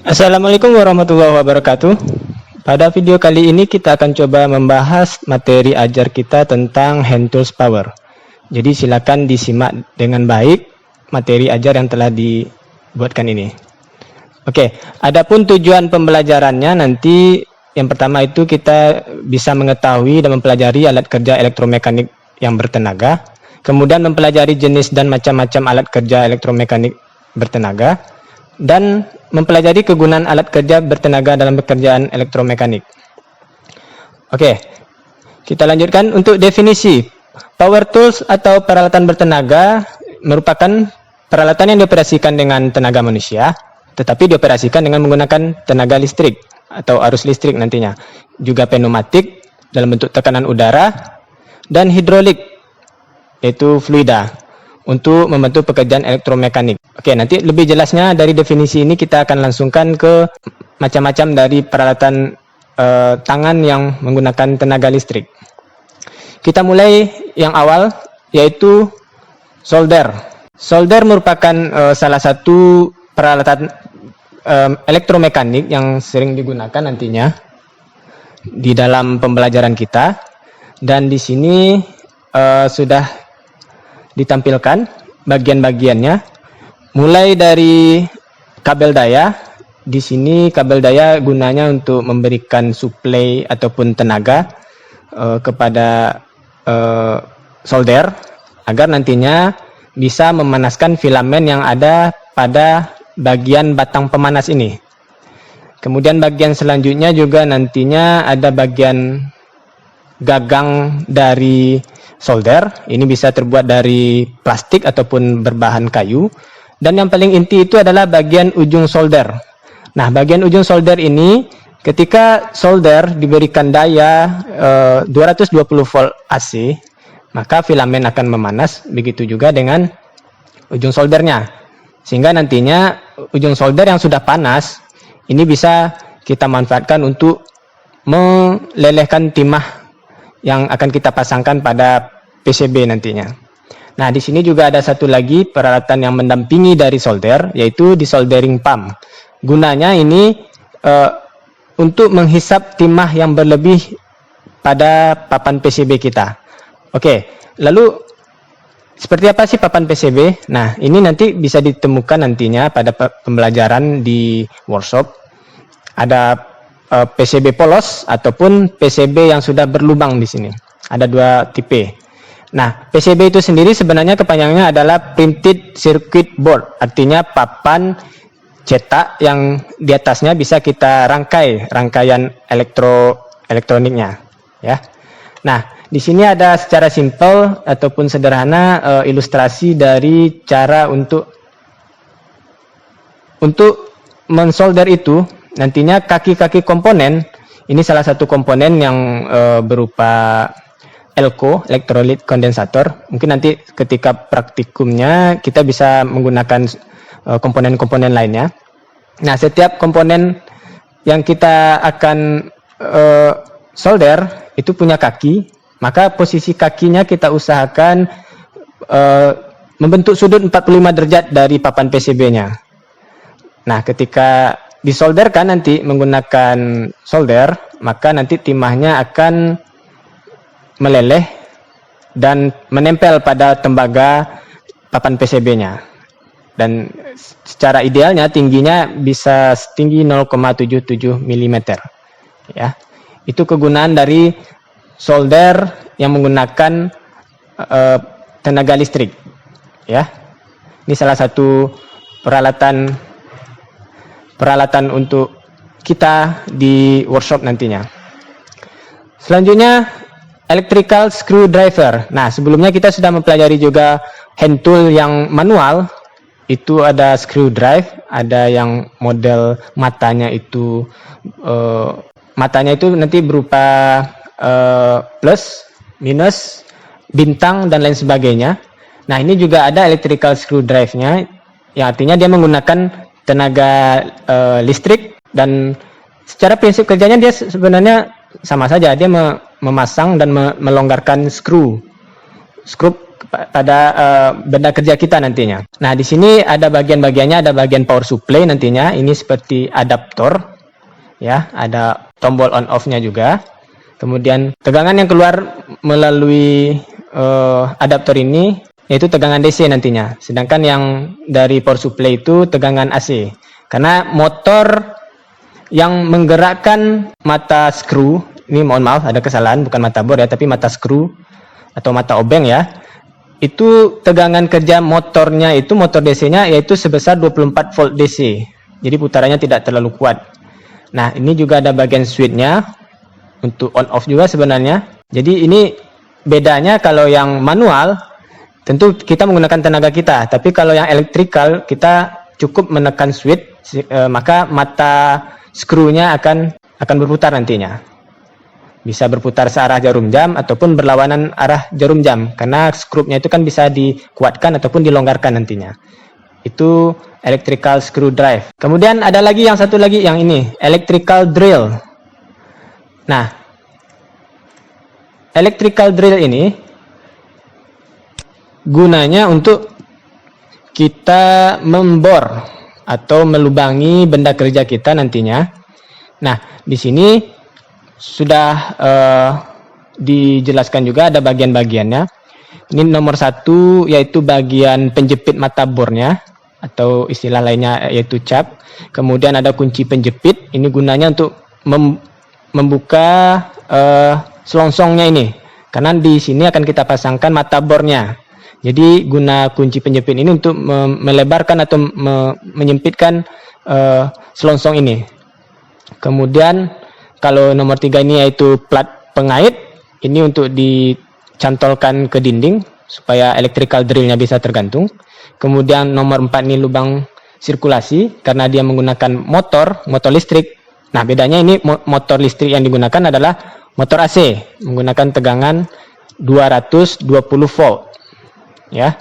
Assalamualaikum warahmatullahi wabarakatuh. Pada video kali ini kita akan coba membahas materi ajar kita tentang hand tools power. Jadi silakan disimak dengan baik materi ajar yang telah dibuatkan ini. Oke, adapun tujuan pembelajarannya nanti yang pertama itu kita bisa mengetahui dan mempelajari alat kerja elektromekanik yang bertenaga, kemudian mempelajari jenis dan macam-macam alat kerja elektromekanik bertenaga, dan mempelajari kegunaan alat kerja bertenaga dalam pekerjaan elektromekanik. Oke, kita lanjutkan untuk definisi. Power tools atau peralatan bertenaga merupakan peralatan yang dioperasikan dengan tenaga manusia, tetapi dioperasikan dengan menggunakan tenaga listrik atau arus listrik nantinya. Juga pneumatik dalam bentuk tekanan udara, dan hidrolik, yaitu fluida, untuk membantu pekerjaan elektromekanik. Oke, nanti lebih jelasnya dari definisi ini kita akan langsungkan ke macam-macam dari peralatan tangan yang menggunakan tenaga listrik. Kita mulai yang awal, yaitu solder. Solder merupakan salah satu peralatan elektromekanik yang sering digunakan nantinya di dalam pembelajaran kita, dan di sini sudah ditampilkan bagian-bagiannya. Mulai dari kabel daya. Di sini kabel daya gunanya untuk memberikan suplai ataupun tenaga kepada solder agar nantinya bisa memanaskan filamen yang ada pada bagian batang pemanas ini. Kemudian bagian selanjutnya juga nantinya ada bagian gagang dari solder. Ini bisa terbuat dari plastik ataupun berbahan kayu. Dan yang paling inti itu adalah bagian ujung solder. Nah, bagian ujung solder ini ketika solder diberikan daya 220 volt AC, maka filamen akan memanas. Begitu juga dengan ujung soldernya. Sehingga nantinya ujung solder yang sudah panas ini bisa kita manfaatkan untuk melelehkan timah yang akan kita pasangkan pada PCB nantinya. Nah, di sini juga ada satu lagi peralatan yang mendampingi dari solder, yaitu desoldering pump. Gunanya ini untuk menghisap timah yang berlebih pada papan PCB kita. Oke, lalu seperti apa sih papan PCB? Nah, ini nanti bisa ditemukan nantinya pada pembelajaran di workshop. Ada PCB polos ataupun PCB yang sudah berlubang di sini. Ada dua tipe. Nah, PCB itu sendiri sebenarnya kepanjangannya adalah printed circuit board, artinya papan cetak yang di atasnya bisa kita rangkaian elektroniknya, ya. Nah, di sini ada secara simpel ataupun sederhana ilustrasi dari cara untuk mensolder itu. Nantinya kaki-kaki komponen ini salah satu komponen yang berupa ELCO, elektrolit kondensator. Mungkin nanti ketika praktikumnya kita bisa menggunakan komponen-komponen lainnya. Nah, setiap komponen yang kita akan solder itu punya kaki, maka posisi kakinya kita usahakan membentuk sudut 45 derajat dari papan PCB-nya. Nah, ketika disolderkan nanti menggunakan solder, maka nanti timahnya akan meleleh dan menempel pada tembaga papan PCB-nya. Dan secara idealnya tingginya bisa setinggi 0,77 mm. Ya. Itu kegunaan dari solder yang menggunakan tenaga listrik. Ya. Ini salah satu peralatan untuk kita di workshop nantinya. Selanjutnya electrical screwdriver. Nah, sebelumnya kita sudah mempelajari juga hand tool yang manual. Itu ada screwdriver, ada yang model matanya itu nanti berupa plus, minus, bintang dan lain sebagainya. Nah, ini juga ada electrical screwdriver-nya, yang artinya dia menggunakan tenaga listrik, dan secara prinsip kerjanya dia sebenarnya sama saja. Dia memasang dan melonggarkan skru pada benda kerja kita nantinya. Nah, di sini ada bagian-bagiannya, ada bagian power supply nantinya. Ini seperti adaptor, ya, ada tombol on off-nya juga. Kemudian tegangan yang keluar melalui adaptor ini yaitu tegangan DC nantinya. Sedangkan yang dari power supply itu tegangan AC. Karena motor yang menggerakkan mata skru, ini mohon maaf ada kesalahan, bukan mata bor ya, tapi mata skru atau mata obeng ya. Itu tegangan kerja motornya itu, motor DC-nya yaitu sebesar 24 volt DC. Jadi putarannya tidak terlalu kuat. Nah, ini juga ada bagian switch-nya untuk on off juga sebenarnya. Jadi ini bedanya, kalau yang manual tentu kita menggunakan tenaga kita, tapi kalau yang elektrikal kita cukup menekan switch, maka mata skrunya akan berputar nantinya. Bisa berputar searah jarum jam ataupun berlawanan arah jarum jam, karena skrupnya itu kan bisa dikuatkan ataupun dilonggarkan nantinya. Itu electrical screw drive. Kemudian ada lagi yang satu lagi, yang ini electrical drill. Nah, electrical drill ini gunanya untuk kita membor atau melubangi benda kerja kita nantinya. Nah, di sini sudah dijelaskan juga ada bagian-bagiannya. Ini nomor 1 yaitu bagian penjepit mata bornya, atau istilah lainnya yaitu cap. Kemudian ada kunci penjepit, ini gunanya untuk membuka selongsongnya ini, karena di sini akan kita pasangkan mata bornya. Jadi guna kunci penjepit ini untuk melebarkan atau menyempitkan selongsong ini. Kemudian kalau nomor 3 ini yaitu plat pengait, ini untuk dicantolkan ke dinding supaya electrical drillnya bisa tergantung. Kemudian nomor 4 ini lubang sirkulasi, karena dia menggunakan motor listrik. Nah, bedanya ini motor listrik yang digunakan adalah motor AC, menggunakan tegangan 220 volt. Ya.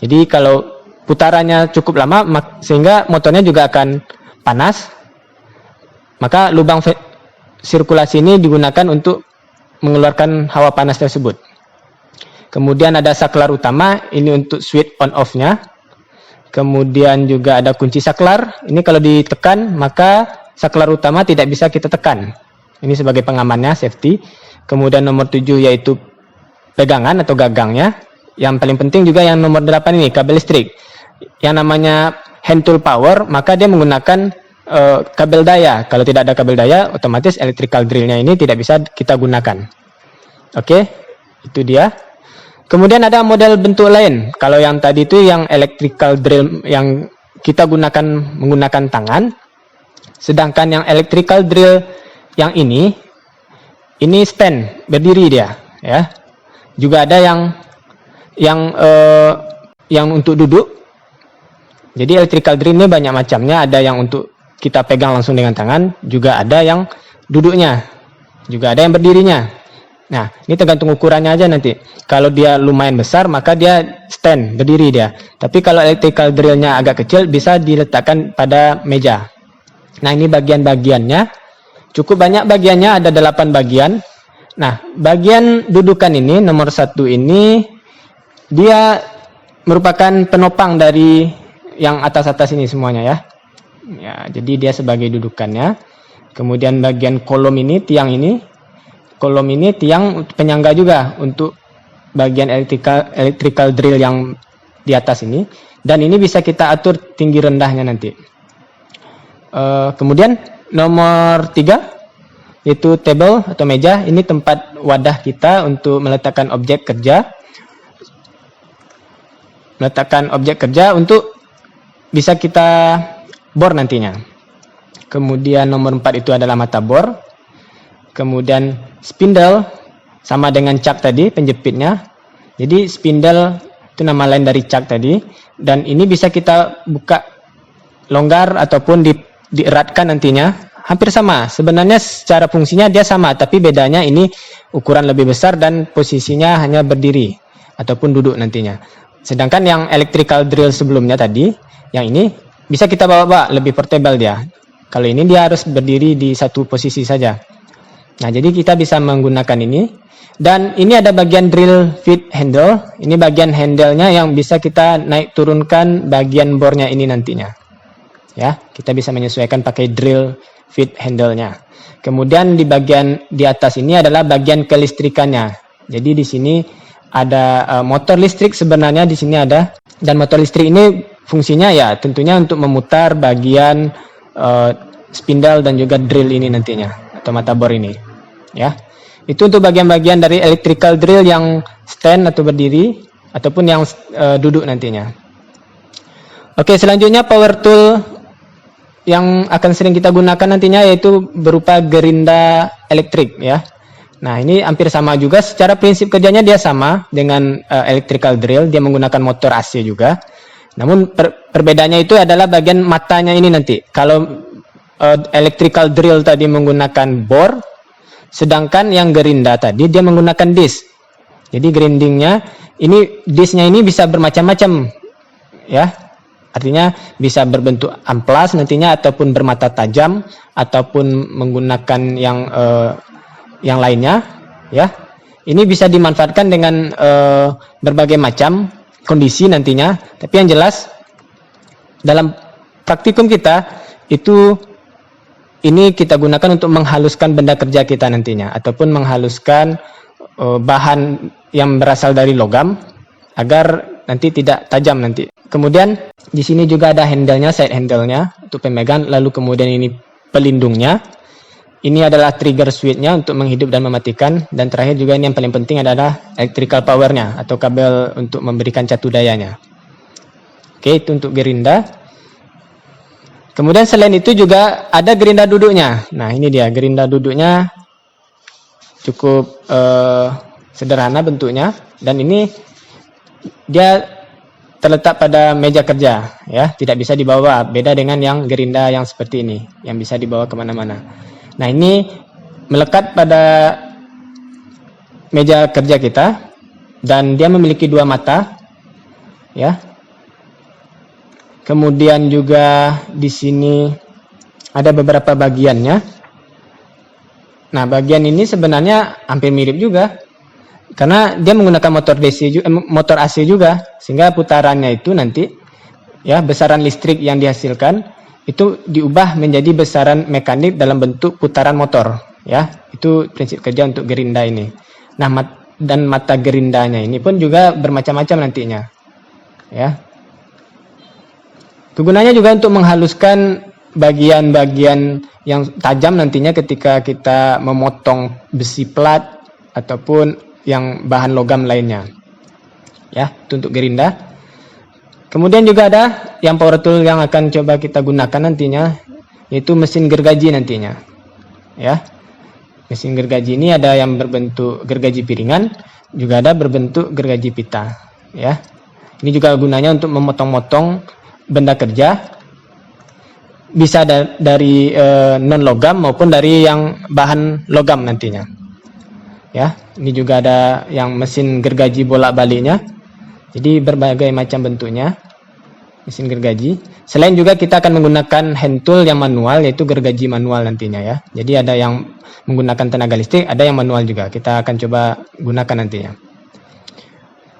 Jadi kalau putarannya cukup lama sehingga motornya juga akan panas, maka lubang sirkulasi ini digunakan untuk mengeluarkan hawa panas tersebut. Kemudian ada saklar utama, ini untuk switch on off-nya. Kemudian juga ada kunci saklar, ini kalau ditekan maka saklar utama tidak bisa kita tekan. Ini sebagai pengamannya, safety. Kemudian nomor 7 yaitu pegangan atau gagangnya. Yang paling penting juga yang nomor 8 ini, kabel listrik. Yang namanya hand tool power, maka dia menggunakan kabel daya. Kalau tidak ada kabel daya, otomatis electrical drillnya ini tidak bisa kita gunakan. Oke, itu dia. Kemudian ada model bentuk lain. Kalau yang tadi itu yang electrical drill yang kita menggunakan tangan. Sedangkan yang electrical drill yang ini stand, berdiri dia, ya. Juga ada yang untuk duduk. Jadi electrical drill ini banyak macamnya, ada yang untuk kita pegang langsung dengan tangan, juga ada yang duduknya, juga ada yang berdirinya. Nah, ini tergantung ukurannya aja nanti. Kalau dia lumayan besar, maka dia stand, berdiri dia. Tapi kalau electrical drillnya agak kecil, bisa diletakkan pada meja. Nah, ini bagian-bagiannya. Cukup banyak bagiannya, ada 8 bagian. Nah, bagian dudukan ini, nomor 1 ini, dia merupakan penopang dari yang atas-atas ini semuanya ya. Ya, jadi dia sebagai dudukannya. Kemudian bagian kolom ini, tiang ini. Kolom ini tiang penyangga juga untuk bagian electrical drill yang di atas ini. Dan ini bisa kita atur tinggi rendahnya nanti. Kemudian nomor 3 yaitu table atau meja. Ini tempat wadah kita untuk meletakkan objek kerja. Meletakkan objek kerja untuk bisa kita bor nantinya. Kemudian nomor 4 itu adalah mata bor. Kemudian spindle sama dengan cak tadi, penjepitnya. Jadi spindle itu nama lain dari cak tadi. Dan ini bisa kita buka longgar ataupun dieratkan nantinya. Hampir sama. Sebenarnya secara fungsinya dia sama, tapi bedanya ini ukuran lebih besar dan posisinya hanya berdiri ataupun duduk nantinya. Sedangkan yang electrical drill sebelumnya tadi, yang ini bisa kita bawa lebih portable dia. Kalau ini dia harus berdiri di satu posisi saja. Nah, jadi kita bisa menggunakan ini Dan ini ada bagian drill feed handle. Ini bagian handle-nya yang bisa kita naik turunkan bagian bornya ini nantinya. Ya, kita bisa menyesuaikan pakai drill feed handle-nya. Kemudian di bagian di atas ini adalah bagian kelistrikannya. Jadi di sini ada motor listrik sebenarnya di sini ada, dan motor listrik ini fungsinya ya tentunya untuk memutar bagian spindle dan juga drill ini nantinya atau mata bor ini. Ya. Itu untuk bagian-bagian dari electrical drill yang stand atau berdiri ataupun yang duduk nantinya. Oke, selanjutnya power tool yang akan sering kita gunakan nantinya yaitu berupa gerinda elektrik ya. Nah, ini hampir sama juga, secara prinsip kerjanya dia sama dengan electrical drill, dia menggunakan motor AC juga. Namun perbedaannya itu adalah bagian matanya ini nanti. Kalau electrical drill tadi menggunakan bor, sedangkan yang gerinda tadi dia menggunakan disk. Jadi grindingnya ini, disknya ini bisa bermacam-macam ya. Artinya bisa berbentuk amplas nantinya ataupun bermata tajam ataupun menggunakan yang lainnya ya. Ini bisa dimanfaatkan dengan berbagai macam kondisi nantinya. Tapi yang jelas dalam praktikum kita itu ini kita gunakan untuk menghaluskan benda kerja kita nantinya ataupun menghaluskan bahan yang berasal dari logam agar nanti tidak tajam nanti. Kemudian di sini juga ada handle-nya, side handle-nya untuk pemegang, lalu kemudian ini pelindungnya. Ini adalah trigger switch-nya untuk menghidup dan mematikan, dan terakhir juga ini yang paling penting adalah electrical power-nya atau kabel untuk memberikan catu dayanya. Oke, itu untuk gerinda. Kemudian selain itu juga ada gerinda duduknya. Nah, ini dia gerinda duduknya, cukup sederhana bentuknya, dan ini dia terletak pada meja kerja ya, tidak bisa dibawa, beda dengan yang gerinda yang seperti ini yang bisa dibawa kemana-mana. Nah, ini melekat pada meja kerja kita dan dia memiliki dua mata ya. Kemudian juga di sini ada beberapa bagiannya. Nah, bagian ini sebenarnya hampir mirip juga karena dia menggunakan motor DC motor AC juga, sehingga putarannya itu nanti ya, besaran listrik yang dihasilkan itu diubah menjadi besaran mekanik dalam bentuk putaran motor ya. Itu prinsip kerja untuk gerinda ini. Nah, dan mata gerindanya ini pun juga bermacam-macam nantinya ya. Kegunaannya juga untuk menghaluskan bagian-bagian yang tajam nantinya ketika kita memotong besi plat ataupun yang bahan logam lainnya. Ya, itu untuk gerinda. Kemudian juga ada yang power tool yang akan coba kita gunakan nantinya, yaitu mesin gergaji nantinya. Ya. Mesin gergaji ini ada yang berbentuk gergaji piringan, juga ada berbentuk gergaji pita, ya. Ini juga gunanya untuk memotong-motong benda kerja, bisa dari non logam maupun dari yang bahan logam nantinya. Ya, ini juga ada yang mesin gergaji bolak-baliknya. Jadi berbagai macam bentuknya mesin gergaji. Selain juga kita akan menggunakan hand tool yang manual, yaitu gergaji manual nantinya ya. Jadi ada yang menggunakan tenaga listrik, ada yang manual juga. Kita akan coba gunakan nantinya.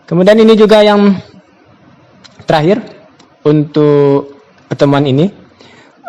Kemudian ini juga yang terakhir untuk pertemuan ini,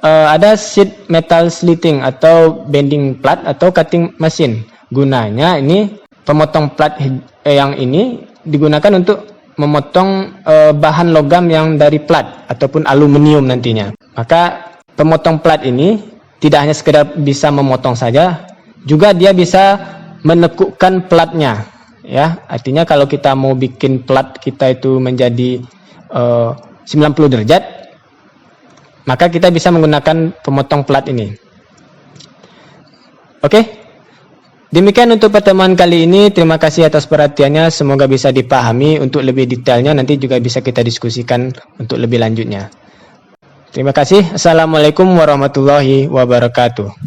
ada sheet metal slitting atau bending plat atau cutting machine. Gunanya ini pemotong plat yang ini digunakan untuk memotong bahan logam yang dari plat ataupun aluminium nantinya. Maka pemotong plat ini tidak hanya sekedar bisa memotong saja, juga dia bisa menekukkan platnya. Ya, artinya kalau kita mau bikin plat kita itu menjadi 90 derajat, maka kita bisa menggunakan pemotong plat ini. Oke, demikian untuk pertemuan kali ini. Terima kasih atas perhatiannya, semoga bisa dipahami. Untuk lebih detailnya nanti juga bisa kita diskusikan untuk lebih lanjutnya. Terima kasih. Assalamualaikum warahmatullahi wabarakatuh.